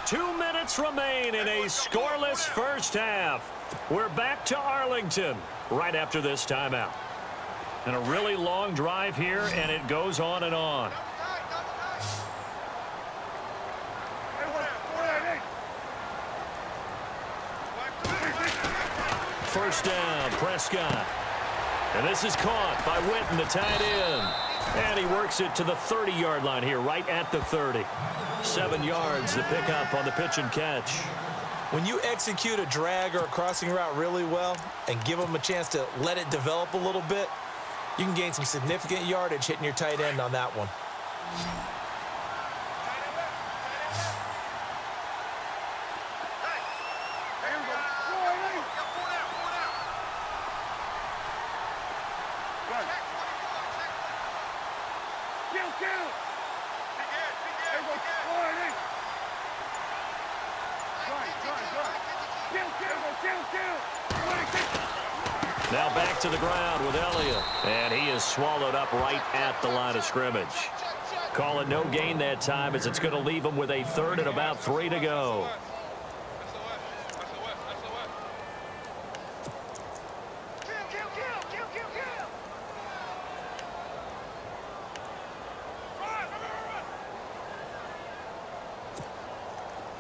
2 minutes remain in a scoreless first half. We're back to Arlington right after this timeout. And a really long drive here, and it goes on and on. First down, Prescott. And this is caught by Witten, the tight end. And he works it to the 30-yard line here, right at the 30. 7 yards, the pickup on the pitch and catch. When you execute a drag or a crossing route really well and give them a chance to let it develop a little bit, you can gain some significant yardage hitting your tight end on that one. Now back to the ground with Elliott. And he is swallowed up right at the line of scrimmage. Call it no gain that time as it's going to leave him with a third and about 3 to go.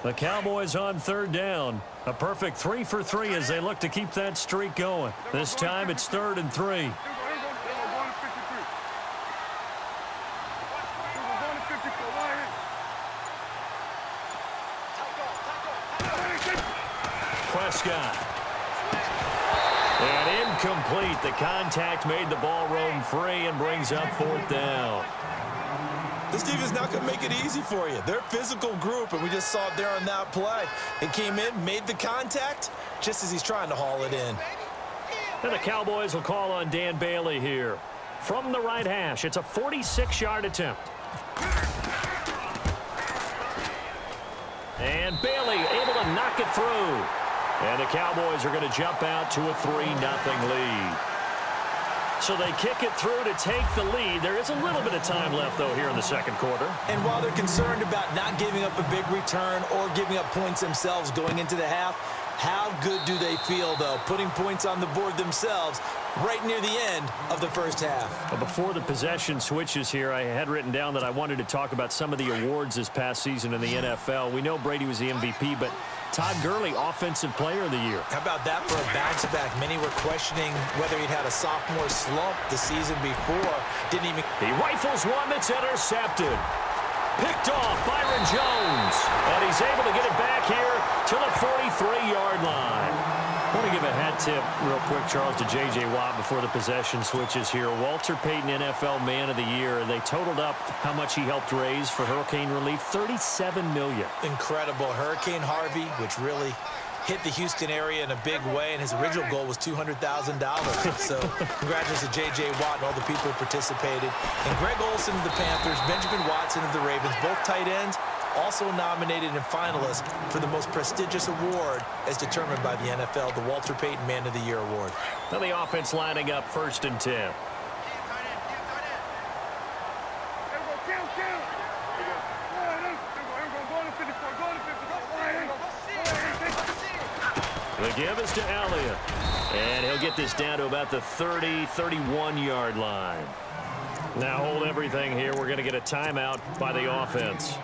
The Cowboys on third down. A perfect 3 for 3 as they look to keep that streak going. This time it's 3rd and 3. Prescott. And incomplete. The contact made the ball roam free and brings up 4th down. This defense is not going to make it easy for you. They're a physical group, and we just saw it there on that play. It came in, made the contact, just as he's trying to haul it in. And the Cowboys will call on Dan Bailey here. From the right hash, it's a 46-yard attempt. And Bailey able to knock it through. And the Cowboys are going to jump out to a 3-0 lead. So they kick it through to take the lead. There is a little bit of time left, though, here in the second quarter. And while they're concerned about not giving up a big return or giving up points themselves going into the half, how good do they feel, though, putting points on the board themselves right near the end of the first half? Well, before the possession switches here, I had written down that I wanted to talk about some of the awards this past season in the NFL. We know Brady was the MVP, but Todd Gurley, Offensive Player of the Year. How about that for a bounce-back? Many were questioning whether he'd had a sophomore slump the season before. Didn't even... He rifles one that's intercepted. Picked off Byron Jones. And he's able to get it back here to the 43-yard line. I want to give a hat tip real quick, Charles, to J.J. Watt before the possession switches here. Walter Payton, NFL Man of the Year. They totaled up how much he helped raise for hurricane relief, $37 million. Incredible. Hurricane Harvey, which really hit the Houston area in a big way, and his original goal was $200,000. So congratulations to J.J. Watt and all the people who participated. And Greg Olsen of the Panthers, Benjamin Watson of the Ravens, both tight ends, also nominated and finalists for the most prestigious award as determined by the NFL, the Walter Payton Man of the Year Award. Now the offense lining up 1st and 10. The give is to Elliott. And he'll get this down to about the 30, 31-yard line. Now hold everything here. We're going to get a timeout by the offense,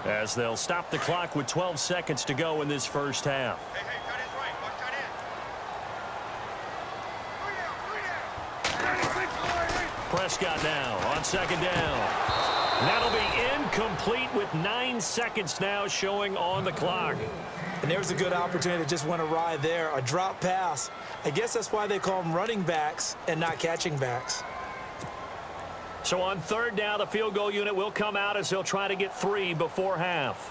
as they'll stop the clock with 12 seconds to go in this first half. Prescott now on 2nd down. That'll be incomplete with 9 seconds now showing on the clock. And there was a good opportunity that just went awry there. A drop pass. I guess that's why they call them running backs and not catching backs. So on 3rd down, the field goal unit will come out as they'll try to get 3 before half.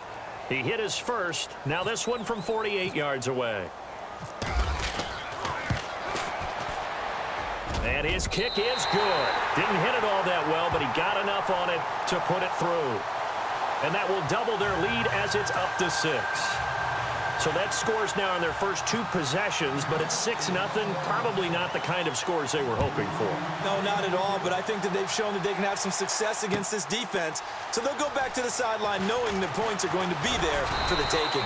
He hit his first. Now this one from 48 yards away. And his kick is good. Didn't hit it all that well, but he got enough on it to put it through. And that will double their lead as it's up to 6. So that scores now in their first 2 possessions, but it's 6-0. Probably not the kind of scores they were hoping for. No, not at all, but I think that they've shown that they can have some success against this defense. So they'll go back to the sideline knowing the points are going to be there for the taking.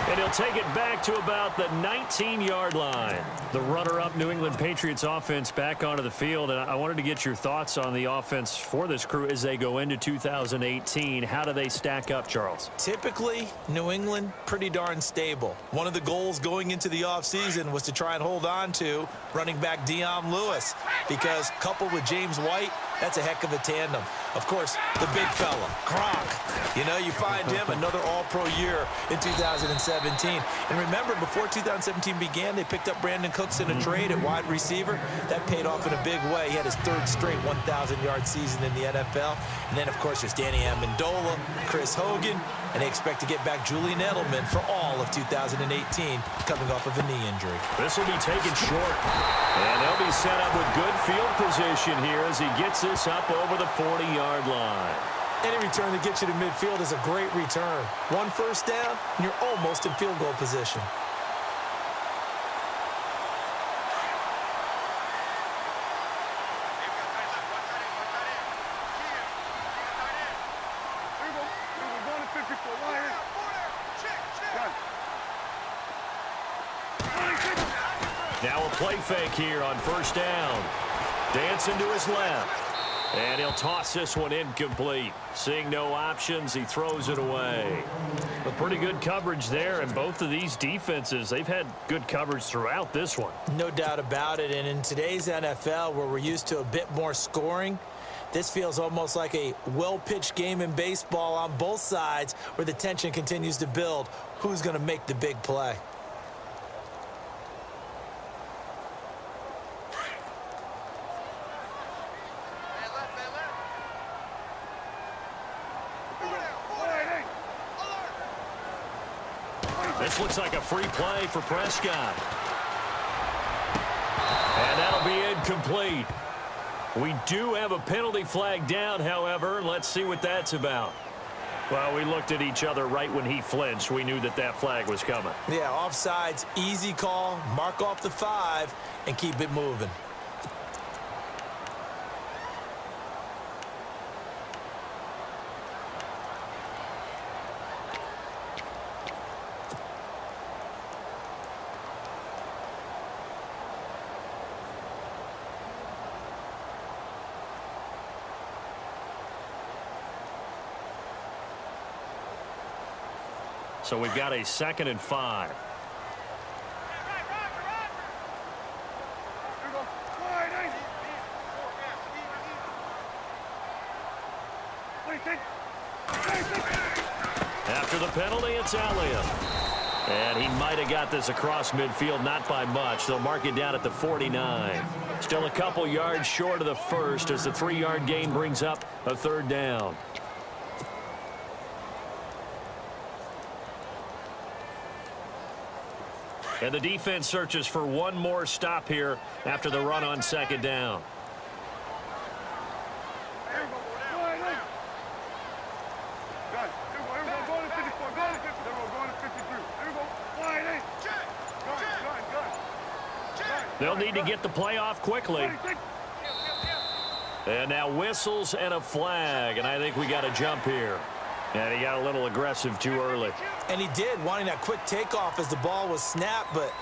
And he'll take it back to about the 19-yard line. The runner-up New England Patriots offense back onto the field. And I wanted to get your thoughts on the offense for this crew as they go into 2018. How do they stack up, Charles? Typically, New England, pretty darn stable. One of the goals going into the offseason was to try and hold on to running back Dion Lewis, because coupled with James White, that's a heck of a tandem. Of course, the big fella, Gronk. You know, you find him another all-pro year in 2017. And remember, before 2017 began, they picked up Brandon Cooks in a trade at wide receiver. That paid off in a big way. He had his 3rd straight 1,000-yard season in the NFL. And then, of course, there's Danny Amendola, Chris Hogan, and they expect to get back Julian Edelman for all of 2018, coming off of a knee injury. This will be taken short. And they'll be set up with good field position here as he gets this up over the 40-yard line. Any return that gets you to midfield is a great return. 1 first down, and you're almost in field goal position. Now a play fake here on first down. Dancing to his left. And he'll toss this one incomplete. Seeing no options, he throws it away. But pretty good coverage there, and both of these defenses, they've had good coverage throughout this one. No doubt about it, and in today's NFL, where we're used to a bit more scoring, this feels almost like a well-pitched game in baseball on both sides, where the tension continues to build. Who's going to make the big play? This looks like a free play for Prescott. And that'll be incomplete. We do have a penalty flag down, however. Let's see what that's about. Well, we looked at each other right when he flinched. We knew that that flag was coming. Yeah, offsides, easy call, mark off the 5, and keep it moving. So we've got a 2nd and 5. After the penalty, it's Elliott. And he might have got this across midfield, not by much. They'll mark it down at the 49. Still a couple yards short of the first as the 3-yard gain brings up a 3rd down. And the defense searches for one more stop here after the run on 2nd down. They'll need to get the play off quickly. And now whistles and a flag, and I think we got a jump here. And he got a little aggressive too early. And he did, wanting that quick takeoff as the ball was snapped. But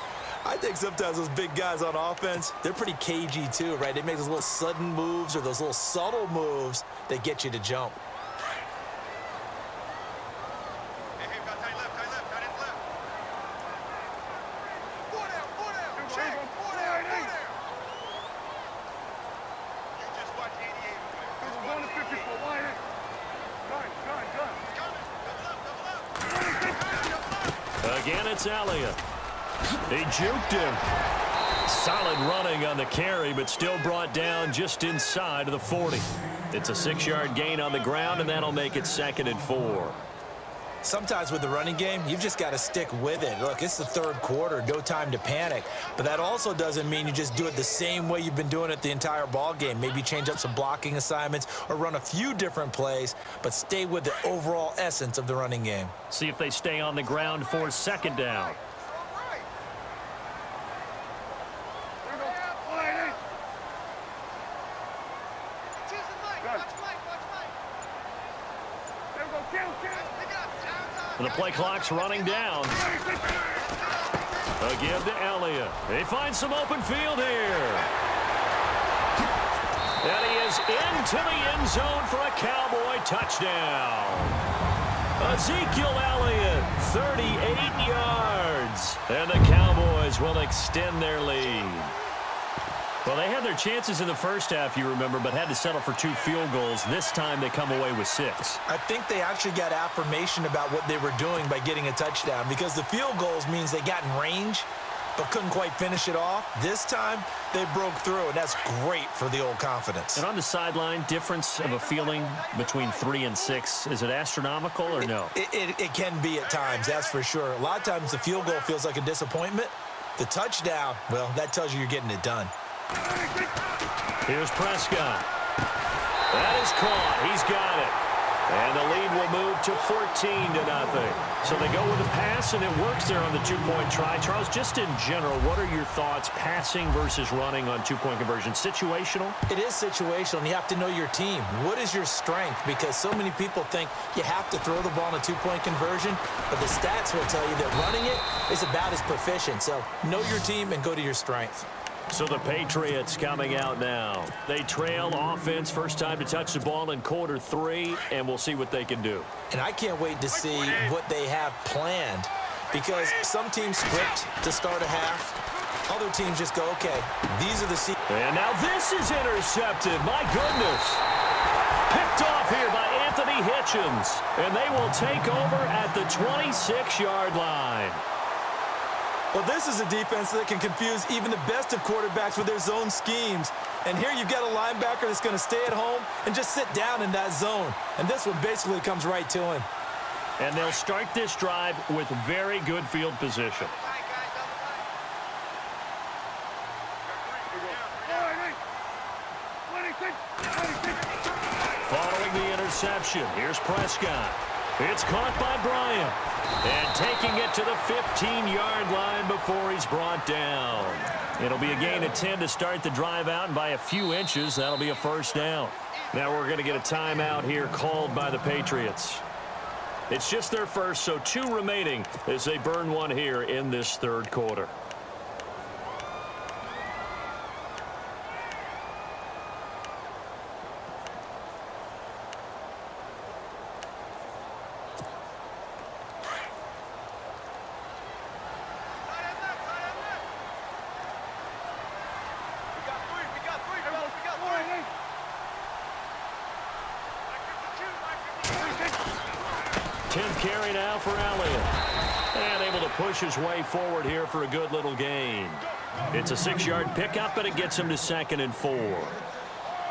I think sometimes those big guys on offense, they're pretty cagey too, right? They make those little sudden moves or those little subtle moves that get you to jump. Again, it's Elliott. He juked him. Solid running on the carry, but still brought down just inside of the 40. It's a 6-yard gain on the ground, and that'll make it 2nd and 4. Sometimes with the running game, you've just got to stick with it. Look, it's the third quarter, no time to panic. But that also doesn't mean you just do it the same way you've been doing it the entire ball game. Maybe change up some blocking assignments or run a few different plays, but stay with the overall essence of the running game. See if they stay on the ground for second down. And the play clock's running down. A give to Elliott. They find some open field here. And he is into the end zone for a Cowboy touchdown. Ezekiel Elliott, 38 yards. And the Cowboys will extend their lead. Well, they had their chances in the first half, you remember, but had to settle for 2 field goals. This time they come away with 6. I think they actually got affirmation about what they were doing by getting a touchdown, because the field goals means they got in range but couldn't quite finish it off. This time they broke through, and that's great for the old confidence. And on the sideline, difference of a feeling between 3 and 6, is it astronomical or no? It can be at times, that's for sure. A lot of times the field goal feels like a disappointment. The touchdown, well, that tells you you're getting it done. Here's Prescott. That is caught. He's got it. And the lead will move to 14-0. So they go with a pass, and it works there on the 2-point try. Charles, just in general, what are your thoughts passing versus running on 2-point conversion? Situational? It is situational, and you have to know your team. What is your strength? Because so many people think you have to throw the ball in a 2-point conversion, but the stats will tell you that running it is about as proficient. So know your team and go to your strength. So the Patriots coming out now. They trail offense, first time to touch the ball in quarter 3, and we'll see what they can do. And I can't wait to see what they have planned, because some teams script to start a half. Other teams just go, okay, these are the... And now this is intercepted. My goodness. Picked off here by Anthony Hitchens. And they will take over at the 26-yard line. Well, this is a defense that can confuse even the best of quarterbacks with their zone schemes. And here you've got a linebacker that's going to stay at home and just sit down in that zone. And this one basically comes right to him. And they'll start this drive with very good field position. Following the interception, here's Prescott. It's caught by Bryant. And taking it to the 15-yard line before he's brought down. It'll be a gain of 10 to start the drive out, and by a few inches, that'll be a first down. Now we're going to get a timeout here called by the Patriots. It's just their first, so 2 remaining as they burn one here in this third quarter. Carry now for Elliott. And able to push his way forward here for a good little gain. It's a 6-yard pickup, but it gets him to 2nd and 4.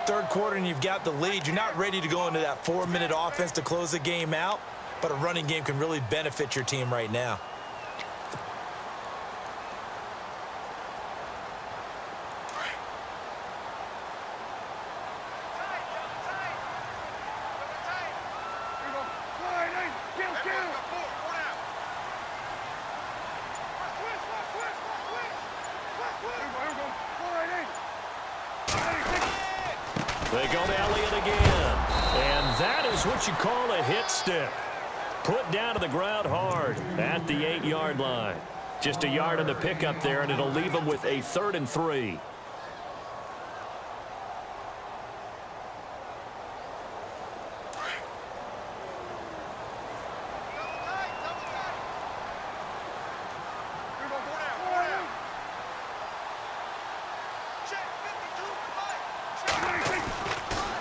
Third quarter, and you've got the lead. You're not ready to go into that 4-minute offense to close the game out, but a running game can really benefit your team right now. They go to Elliott again. And that is what you call a hit stick. Put down to the ground hard at the 8-yard line. Just a yard on the pickup there, and it'll leave them with a 3rd and 3.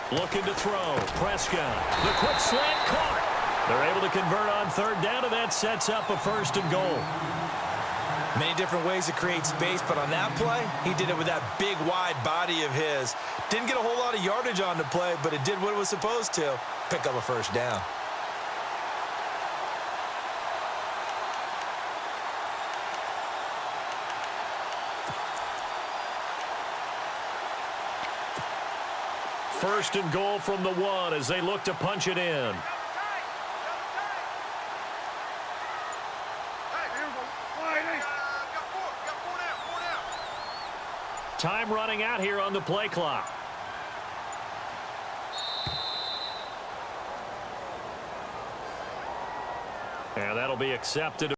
Looking to throw. Prescott. The quick slant caught. They're able to convert on 3rd down, and that sets up a 1st and goal. Many different ways to create space, but on that play, he did it with that big, wide body of his. Didn't get a whole lot of yardage on the play, but it did what it was supposed to. Pick up a 1st down. First and goal from the 1 as they look to punch it in. Time running out here on the play clock. And that'll be accepted.